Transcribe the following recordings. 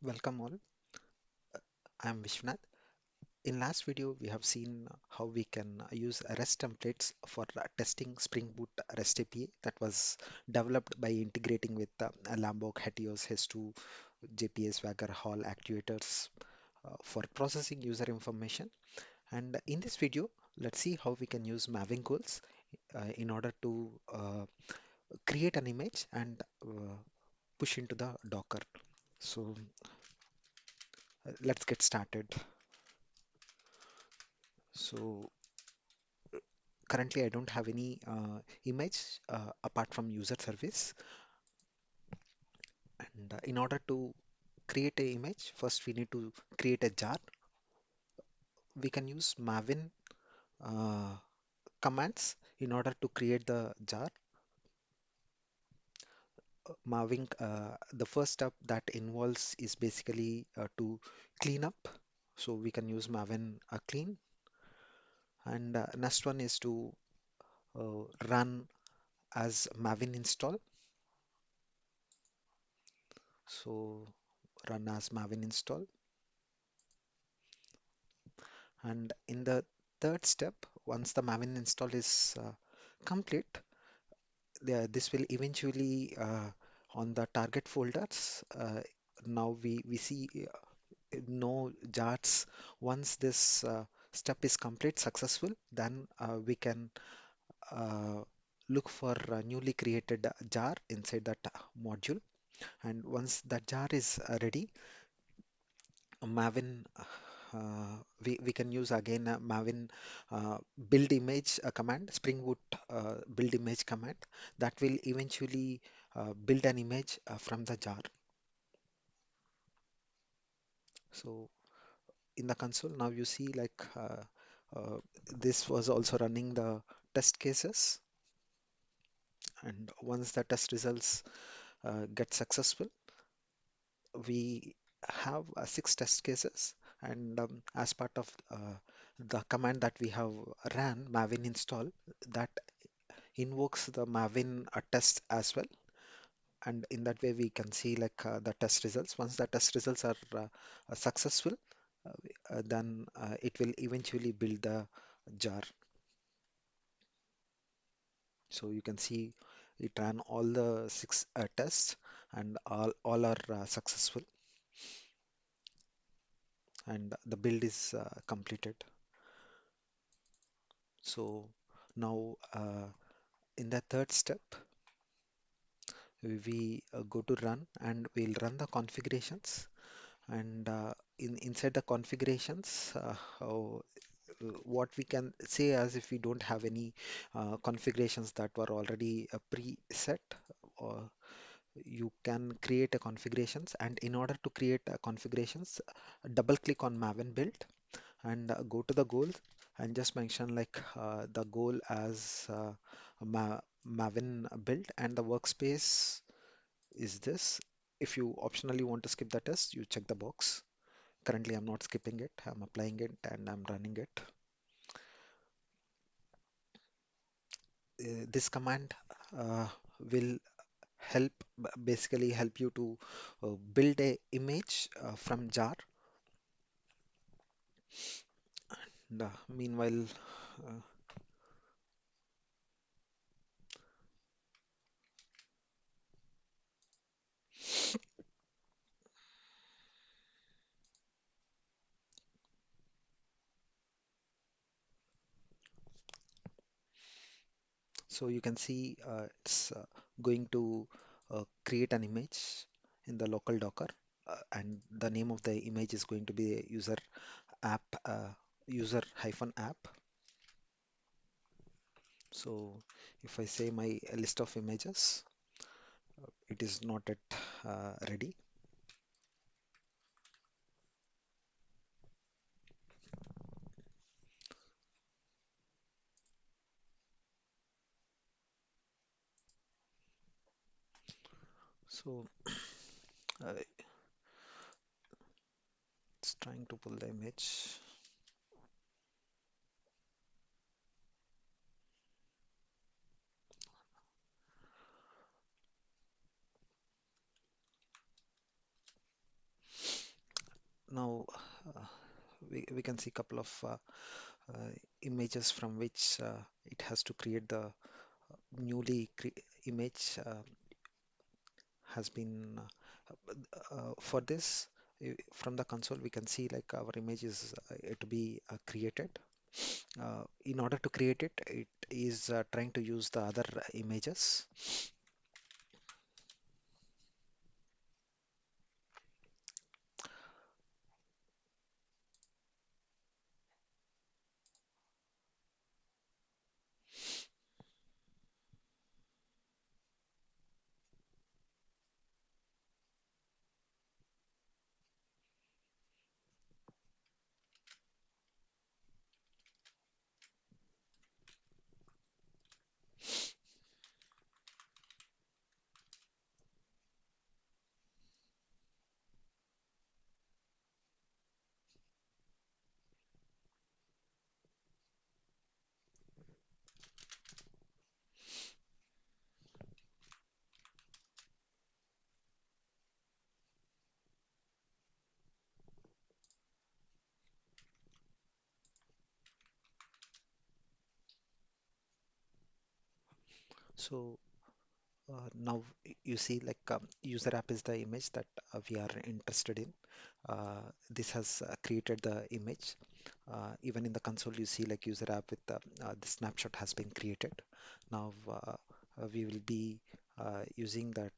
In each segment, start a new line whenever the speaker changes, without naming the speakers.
Welcome all. I am Vishwanath. In last video, we have seen how we can use REST templates for testing Spring Boot REST API that was developed by integrating with Lombok, HATEOAS, H2, JPA, Swagger, Hall, Actuators for processing user information. And in this video, let's see how we can use maven goals in order to create an image and push into the Docker. So let's get started. So currently I don't have any image apart from user service. And in order to create a image, first we need to create a jar. We can use maven uh, commands in order to create the jar. Maven, the first step that involves is basically to clean up. So we can use maven clean. And next one is to run as maven install. So run as maven install. And in the third step, once the maven install is complete, this will eventually on the target folders. Now we see no jars. Once this step is complete successful, then we can uh, look for a newly created jar inside that module. And once that jar is ready, Maven, we can use again Maven build image command, Spring Boot build image command that will eventually build an image from the jar. So in the console now you see like uh, this was also running the test cases, and once the test results get successful, we have six test cases, and as part of the command that we have ran maven install, that invokes the maven test as well, and in that way we can see like the test results. Once the test results are successful, then it will eventually build the jar. So you can see it ran all the six tests, and all are successful, and the build is completed. So now in the third step, we go to run and we'll run the configurations. And inside the configurations, what we can say as if we don't have any configurations that were already preset, or you can create a configurations. And in order to create configurations, double click on maven build and go to the goal and just mention like the goal as ma Maven build, and the workspace is this. If you optionally want to skip the test, you check the box. Currently, I'm not skipping it. I'm applying it and I'm running it. This command will help basically help you to build a image from jar. And, meanwhile, uh, so you can see it's going to create an image in the local Docker, and the name of the image is going to be user app, user hyphen app. So if I say my list of images, it is not yet ready. So it's trying to pull the image. Now uh, we can see a couple of uh, images from which it has to create the newly cre image has been for this from the console we can see like our image is to be created. In order to create it, it is trying to use the other images. So now you see like user app is the image that we are interested in. This has created the image. Even in the console, you see like user app with the snapshot has been created. Now we will be using that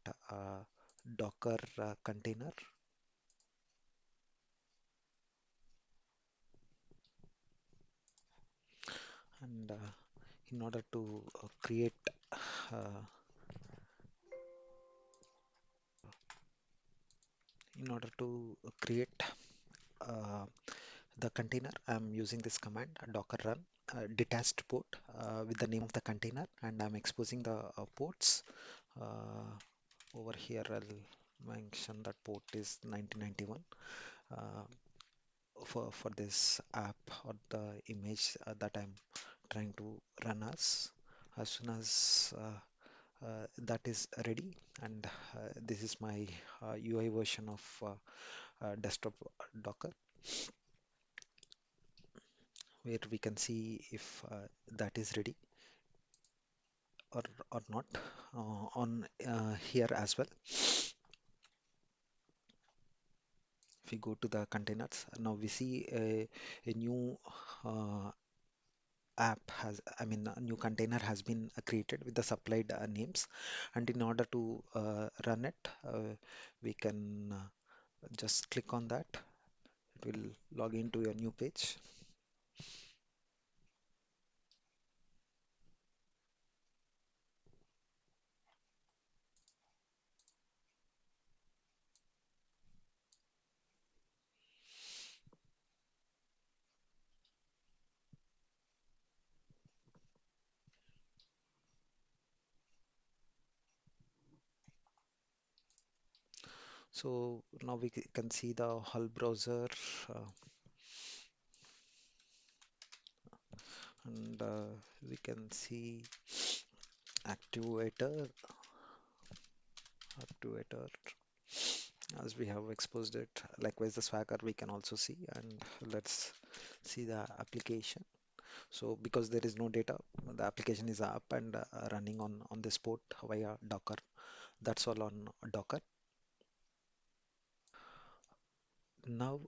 Docker container, and in order to create uh, in order to create uh, the container, I'm using this command docker run detached port with the name of the container, and I'm exposing the ports. Uh, Over here, I'll mention that port is 1991 uh, for this app or the image that I'm trying to run as soon as that is ready, and this is my UI version of desktop Docker, where we can see if that is ready or or not on here as well. If we go to the containers, now we see a new uh, app has, I mean, a new container has been created with the supplied names, and in order to run it, we can just click on that. It will log into your new page. So now we can see the whole browser, uh, and we can see Actuator, Actuator as we have exposed it. Likewise, the Swagger we can also see, and let's see the application. So because there is no data, the application is up and running on this port via Docker. That's all on Docker. Now